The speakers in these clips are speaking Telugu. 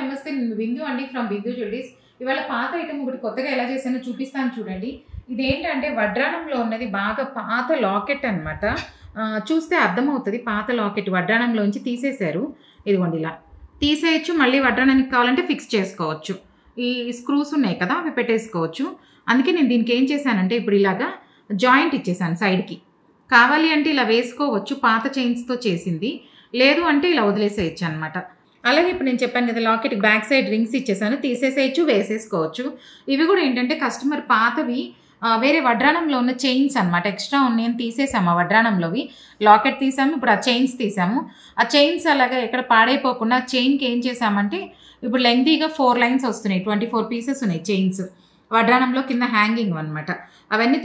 నమస్తే, నేను బిందు అండి ఫ్రమ్ బిందు జ్యువెలరీస్. ఇవాళ పాత ఐటమ్ ఒకటి కొత్తగా ఎలా చేశానో చూపిస్తాను చూడండి. ఇదేంటంటే వడ్రానంలో ఉన్నది బాగా పాత లాకెట్ అనమాట. చూస్తే అర్థమవుతుంది. పాత లాకెట్ వడ్రానంలోంచి తీసేశారు. ఇదిగోండి ఇలా తీసేయచ్చు. మళ్ళీ వడ్రానానికి కావాలంటే ఫిక్స్ చేసుకోవచ్చు. ఈ స్క్రూస్ ఉన్నాయి కదా, అవి పెట్టేసుకోవచ్చు. అందుకే నేను దీనికి ఏం చేశానంటే ఇప్పుడు ఇలాగా జాయింట్ ఇచ్చేసాను సైడ్కి. కావాలి అంటే ఇలా వేసుకోవచ్చు, పాత చైన్స్తో చేసింది. లేదు అంటే ఇలా వదిలేసేయచ్చు అనమాట. అలాగే ఇప్పుడు నేను చెప్పాను కదా, లాకెట్కి బ్యాక్ సైడ్ రింగ్స్ ఇచ్చేసాను. తీసేసేయచ్చు, వేసేసుకోవచ్చు. ఇవి కూడా ఏంటంటే కస్టమర్ పాతవి వేరే వడ్రానంలో ఉన్న చైన్స్ అనమాట, ఎక్స్ట్రా ఉన్నాయని తీసేసాము. ఆ వడ్రానంలోవి లాకెట్ తీసాము, ఇప్పుడు ఆ చైన్స్ తీసాము. ఆ చైన్స్ అలాగా ఎక్కడ పాడైపోకుండా చైన్కి ఏం చేసామంటే ఇప్పుడు లెంగ్తీగా 4 లైన్స్ వస్తున్నాయి. 24 పీసెస్ ఉన్నాయి చైన్స్ వడ్రానంలో, కింద హ్యాంగింగ్ అనమాట. అవన్నీ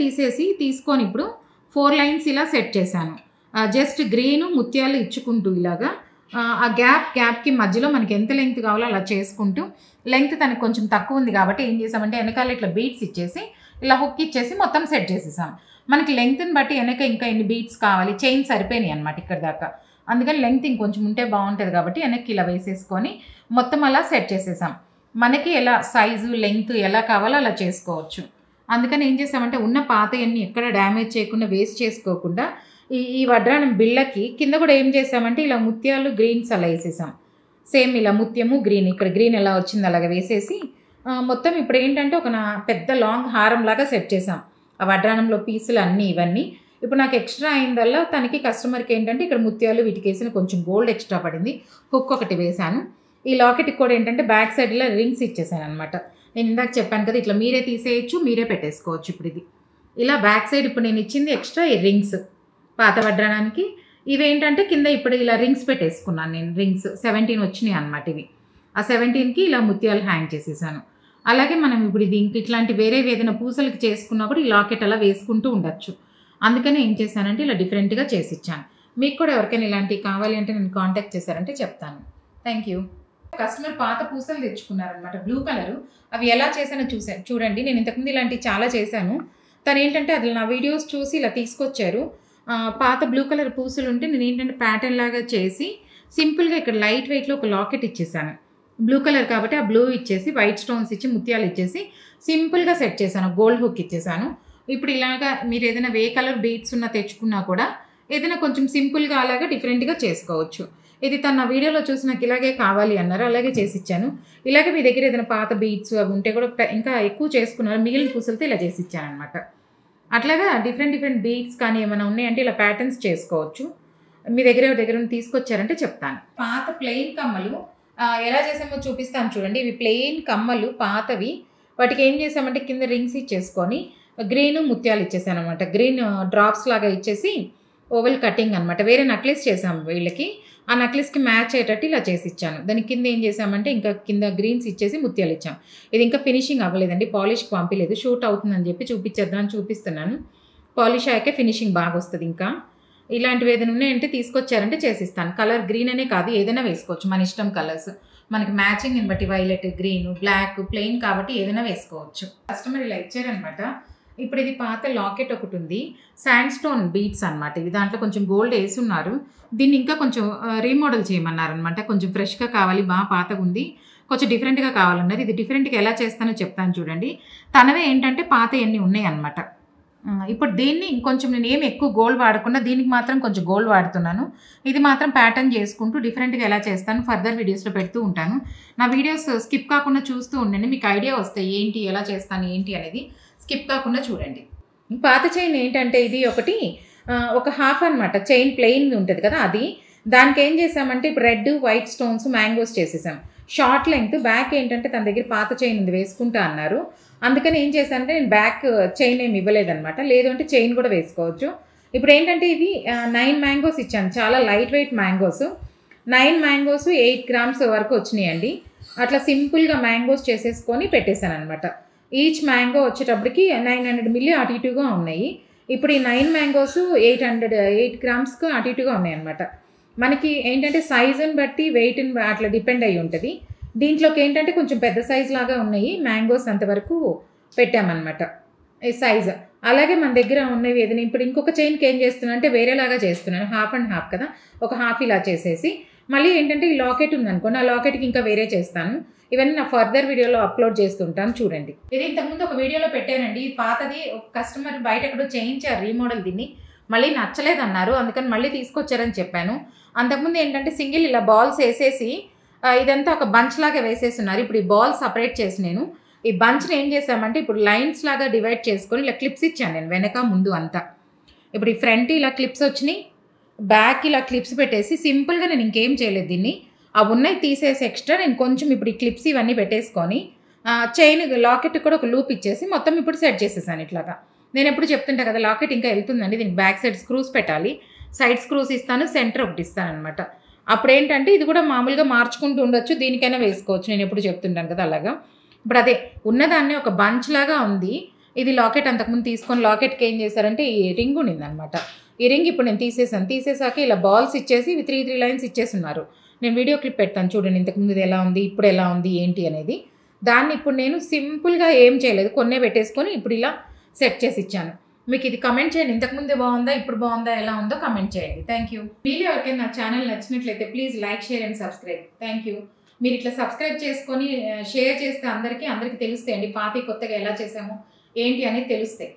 తీసుకొని ఇప్పుడు 4 లైన్స్ ఇలా సెట్ చేశాను. జస్ట్ గ్రీను ముత్యాలు ఇచ్చుకుంటూ ఇలాగా ఆ గ్యాప్కి మధ్యలో మనకి ఎంత లెంగ్త్ కావాలో అలా చేసుకుంటూ, లెంగ్త్ తనకు కొంచెం తక్కువ ఉంది కాబట్టి ఏం చేసామంటే వెనకాల ఇట్లా బీట్స్ ఇచ్చేసి ఇలా హుక్ ఇచ్చేసి మొత్తం సెట్ చేసేసాం. మనకి లెంగ్త్ని బట్టి వెనక ఇంకా ఎన్ని బీట్స్ కావాలి, చైన్ సరిపోయినాయి అనమాట ఇక్కడ దాకా. అందుకని లెంగ్త్ ఇంకొంచెం ఉంటే బాగుంటుంది కాబట్టి వెనక్కి ఇలా వేసేసుకొని మొత్తం అలా సెట్ చేసేసాం. మనకి ఎలా సైజు లెంగ్త్ ఎలా కావాలో అలా చేసుకోవచ్చు. అందుకని ఏం చేసామంటే ఉన్న పాతయన్నీ ఎక్కడ డ్యామేజ్ చేయకుండా, వేస్ట్ చేసుకోకుండా ఈ వడ్రానం బిళ్ళకి కింద కూడా ఏం చేసామంటే ఇలా ముత్యాలు గ్రీన్స్ అలా వేసేసాం. సేమ్ ఇలా ముత్యము గ్రీన్, ఇక్కడ గ్రీన్ ఎలా వచ్చింది అలాగ వేసేసి మొత్తం ఇప్పుడు ఏంటంటే ఒక పెద్ద లాంగ్ హారం లాగా సెట్ చేసాం. ఆ వడ్రానంలో పీసులు అన్నీ ఇవన్నీ. ఇప్పుడు నాకు ఎక్స్ట్రా అయిందల్లా తనకి కస్టమర్కి ఏంటంటే ఇక్కడ ముత్యాలు వీటికేసిన కొంచెం గోల్డ్ ఎక్స్ట్రా పడింది, హుక్ ఒకటి వేశాను. ఈ లాకెట్కి కూడా ఏంటంటే బ్యాక్ సైడ్ ఇలా రింగ్స్ ఇచ్చేసాను అనమాట. నేను ఇందాక చెప్పాను కదా, ఇట్లా మీరే తీసేయచ్చు, మీరే పెట్టేసుకోవచ్చు. ఇప్పుడు ఇది ఇలా బ్యాక్ సైడ్ ఇప్పుడు నేను ఇచ్చింది ఎక్స్ట్రా ఈ రింగ్స్ పాత వడ్రానానికి. ఇవేంటంటే కింద ఇప్పుడు ఇలా రింగ్స్ పెట్టేసుకున్నాను నేను. రింగ్స్ 17 వచ్చినాయి అనమాట ఇవి. ఆ 17కి ఇలా ముత్యాలు హ్యాంగ్ చేసేసాను. అలాగే మనం ఇప్పుడు ఇది ఇంక ఇట్లాంటి వేరే ఏదైనా పూసలకి చేసుకున్నప్పుడు ఈ లాకెట్ అలా వేసుకుంటూ ఉండొచ్చు. అందుకని ఏం చేశానంటే ఇలా డిఫరెంట్గా చేసిచ్చాను. మీకు కూడా ఎవరికైనా ఇలాంటివి కావాలి అంటే నేను కాంటాక్ట్ చేశారంటే చెప్తాను. Thank you. కస్టమర్ పాత పూసలు తెచ్చుకున్నారనమాట, బ్లూ కలరు. అవి ఎలా చేశానో చూడండి. నేను ఇంతకుముందు ఇలాంటివి చాలా చేశాను. తను ఏంటంటే అది నా వీడియోస్ చూసి ఇలా తీసుకొచ్చారు. పాత బ్లూ కలర్ పూసలు ఉంటే నేను ఏంటంటే ప్యాటర్న్ లాగా చేసి సింపుల్గా ఇక్కడ లైట్ వెయిట్లో ఒక లాకెట్ ఇచ్చేసాను. బ్లూ కలర్ కాబట్టి ఆ బ్లూ ఇచ్చేసి వైట్ స్టోన్స్ ఇచ్చి ముత్యాలు ఇచ్చేసి సింపుల్గా సెట్ చేశాను. గోల్డ్ హుక్ ఇచ్చేసాను. ఇప్పుడు ఇలాగా మీరు ఏదైనా వే కలర్ బీడ్స్ ఉన్న తెచ్చుకున్నా కూడా ఏదైనా కొంచెం సింపుల్గా అలాగా డిఫరెంట్గా చేసుకోవచ్చు. ఇది తన వీడియోలో చూసి నాకు ఇలాగే కావాలి అన్నారు, అలాగే చేసి ఇచ్చాను. ఇలాగే మీ దగ్గర ఏదైనా పాత బీడ్స్ అవి ఉంటే కూడా ఇంకా ఎక్కువ చేసుకున్నారు, మిగిలిన పూసలతో ఇలా చేసి ఇచ్చాను అనమాట. అట్లాగా డిఫరెంట్ బీడ్స్ కానీ ఏమైనా ఉన్నాయంటే ఇలా ప్యాటర్న్స్ చేసుకోవచ్చు. మీ దగ్గర తీసుకొచ్చారంటే చెప్తాను. పాత ప్లెయిన్ కమ్మలు ఎలా చేసామో చూపిస్తాను చూడండి. ఇవి ప్లెయిన్ కమ్మలు పాతవి. వాటికి ఏం చేసామంటే కింద రింగ్స్ ఇచ్చేసుకొని గ్రీన్ ముత్యాలు ఇచ్చేసాను అనమాట. గ్రీన్ డ్రాప్స్ లాగా ఇచ్చేసి ఓవెల్ కటింగ్ అనమాట. వేరే నెక్లెస్ చేసాము వీళ్ళకి. ఆ నెక్లెస్కి మ్యాచ్ అయ్యేటట్టు ఇలా చేసి ఇచ్చాను. దాని కింద ఏం చేసామంటే ఇంకా కింద గ్రీన్స్ ఇచ్చేసి ముత్యాలు ఇచ్చాం. ఇది ఇంకా ఫినిషింగ్ అవ్వలేదండి, పాలిష్కి పంపించలేదు. షూట్ అవుతుందని చెప్పి చూపించేద్దామని చూపిస్తున్నాను. పాలిష్ అయ్యాకే ఫినిషింగ్ బాగా వస్తుంది. ఇంకా ఇలాంటివి ఏదైనా ఉన్నాయంటే తీసుకొచ్చారంటే చేసిస్తాను. కలర్ గ్రీన్ అనే కాదు, ఏదైనా వేసుకోవచ్చు, మన ఇష్టం కలర్స్. మనకి మ్యాచింగ్ని బట్టి వైలెట్, గ్రీన్, బ్లాక్, ప్లెయిన్ కాబట్టి ఏదైనా వేసుకోవచ్చు. కస్టమర్ ఇలా ఇచ్చారనమాట. ఇప్పుడు ఇది పాత లాకెట్ ఒకటి ఉంది, శాండ్ స్టోన్ బీడ్స్ అనమాట. ఇవి దాంట్లో కొంచెం గోల్డ్ వేసి ఉన్నారు. దీన్ని ఇంకా కొంచెం రీమోడల్ చేయమన్నారనమాట. కొంచెం ఫ్రెష్గా కావాలి, బాగా పాతగా ఉంది, కొంచెం డిఫరెంట్గా కావాలన్నారు. ఇది డిఫరెంట్గా ఎలా చేస్తానో చెప్తాను చూడండి. తనవే ఏంటంటే పాత ఎన్ని ఉన్నాయి అనమాట. ఇప్పుడు దీన్ని ఇంకొంచెం నేను ఏమి ఎక్కువ గోల్డ్ వాడకుండా దీనికి మాత్రం కొంచెం గోల్డ్ వాడుతున్నాను. ఇది మాత్రం ప్యాటర్న్ చేసుకుంటూ డిఫరెంట్గా ఎలా చేస్తాను ఫర్దర్ వీడియోస్లో పెడుతూ ఉంటాను. నా వీడియోస్ స్కిప్ కాకుండా చూస్తూ ఉండండి, మీకు ఐడియా వస్తాయి ఏంటి ఎలా చేస్తాను ఏంటి అనేది. స్కిప్ కాకుండా చూడండి. పాత చైన్ ఏంటంటే ఇది ఒక హాఫ్ అనమాట. చైన్ ప్లెయిన్ ఉంటుంది కదా, అది. దానికి ఏం చేసామంటే ఇప్పుడు రెడ్, వైట్ స్టోన్స్, మ్యాంగోస్ చేసేసాం. Short length. బ్యాక్ ఏంటంటే తన దగ్గర పాత చైన్ ఉంది వేసుకుంటా అన్నారు. అందుకని ఏం చేశానంటే నేను బ్యాక్ చైన్ ఏమి ఇవ్వలేదన్నమాట. లేదు అంటే చైన్ కూడా వేసుకోవచ్చు. ఇప్పుడు ఏంటంటే ఇది 9 మ్యాంగోస్ ఇచ్చాను, చాలా light weight mangoes. 9 mangoes 8 grams వరకు వచ్చినాయండి. అట్లా సింపుల్గా మ్యాంగోస్ చేసేసుకొని పెట్టేశాను అనమాట. ఈచ్ మ్యాంగో వచ్చేటప్పటికి 900 మిల్లీ అటు ఇటుగా ఉన్నాయి. ఇప్పుడు ఈ 9 మ్యాంగోస్ 8 గ్రామ్స్కి అటు ఇటుగా ఉన్నాయి అనమాట. మనకి ఏంటంటే సైజుని బట్టి వెయిట్ని అట్లా డిపెండ్ అయ్యి ఉంటుంది. దీంట్లోకి ఏంటంటే కొంచెం పెద్ద సైజు లాగా ఉన్నాయి మ్యాంగోస్, అంతవరకు పెట్టామన్నమాట ఈ సైజు. అలాగే మన దగ్గర ఉన్నవి ఏదైనా ఇప్పుడు ఇంకొక చైన్కి ఏం చేస్తున్నాను అంటే వేరేలాగా చేస్తున్నాను. హాఫ్ అండ్ హాఫ్ కదా, ఒక హాఫ్ ఇలా చేసేసి మళ్ళీ ఏంటంటే ఈ లాకెట్ ఉందనుకోండి, ఆ లాకెట్కి ఇంకా వేరే చేస్తాను. ఇవన్నీ నా ఫర్దర్ వీడియోలో అప్లోడ్ చేస్తుంటాను చూడండి. ఇది ఇంతకుముందు ఒక వీడియోలో పెట్టానండి. ఇది పాతది, ఒక కస్టమర్ బయట ఎక్కడో చేయించారు రీమోడల్, దీన్ని మళ్ళీ నచ్చలేదన్నారు, అందుకని మళ్ళీ తీసుకొచ్చారని చెప్పాను. అంతకుముందు ఏంటంటే సింగిల్ ఇలా బాల్స్ వేసేసి ఇదంతా ఒక బంచ్ లాగా వేసేస్తున్నారు. ఇప్పుడు ఈ బాల్స్ సపరేట్ చేసి నేను ఈ బంచ్ని ఏం చేసామంటే ఇప్పుడు లైన్స్ లాగా డివైడ్ చేసుకొని ఇలా క్లిప్స్ ఇచ్చాను నేను వెనక ముందు అంతా. ఇప్పుడు ఈ ఫ్రంట్ ఇలా క్లిప్స్ వచ్చినాయి, బ్యాక్ ఇలా క్లిప్స్ పెట్టేసి సింపుల్గా నేను ఇంకేం చేయలేదు. దీన్ని అవి ఉన్నాయి తీసేసి ఎక్స్ట్రా నేను కొంచెం ఇప్పుడు ఈ క్లిప్స్ ఇవన్నీ పెట్టేసుకొని చైన్ లాకెట్ కూడా ఒక లూప్ ఇచ్చేసి మొత్తం ఇప్పుడు సెట్ చేసేసాను ఇట్లాగా. నేను ఎప్పుడు చెప్తుంటా కదా, లాకెట్ ఇంకా వెళ్తుందండి, దీనికి బ్యాక్ సైడ్ స్క్రూస్ పెట్టాలి, సైడ్ స్క్రూస్ ఇస్తాను, సెంటర్ ఒకటి ఇస్తాను అనమాట. అప్పుడు ఏంటంటే ఇది కూడా మామూలుగా మార్చుకుంటూ ఉండొచ్చు, దీనికైనా వేసుకోవచ్చు, నేను ఎప్పుడు చెప్తుంటాను కదా అలాగా. ఇప్పుడు అదే ఉన్నదాన్ని ఒక బంచ్ లాగా ఉంది. ఇది లాకెట్ అంతకుముందు తీసుకొని లాకెట్కి ఏం చేశారంటే ఈ రింగ్ ఉండిందనమాట. ఈ రింగ్ ఇప్పుడు నేను తీసేసాక ఇలా బాల్స్ ఇచ్చేసి ఇవి 3 లైన్స్ ఇచ్చేస్తున్నారు. నేను వీడియో క్లిప్ పెడతాను చూడండి, ఇంతకుముందు ఇది ఎలా ఉంది, ఇప్పుడు ఎలా ఉంది ఏంటి అనేది. దాన్ని ఇప్పుడు నేను సింపుల్గా ఏం చేయలేదు, కొన్నే పెట్టేసుకొని ఇప్పుడు ఇలా సెట్ చేసి ఇచ్చాను. మీకు ఇది కమెంట్ చేయండి, ఇంతకుముందే బాగుందా, ఇప్పుడు బాగుందా, ఎలా ఉందో కమెంట్ చేయండి. Thank you. మీరు ఎవరికైనా నా ఛానల్ నచ్చినట్లయితే please like, share and subscribe. Thank you. మీరు ఇట్లా సబ్స్క్రైబ్ చేసుకొని షేర్ చేస్తే అందరికీ తెలుస్తాయండి, పాత కొత్తగా ఎలా చేసామో ఏంటి అనేది తెలుస్తాయి.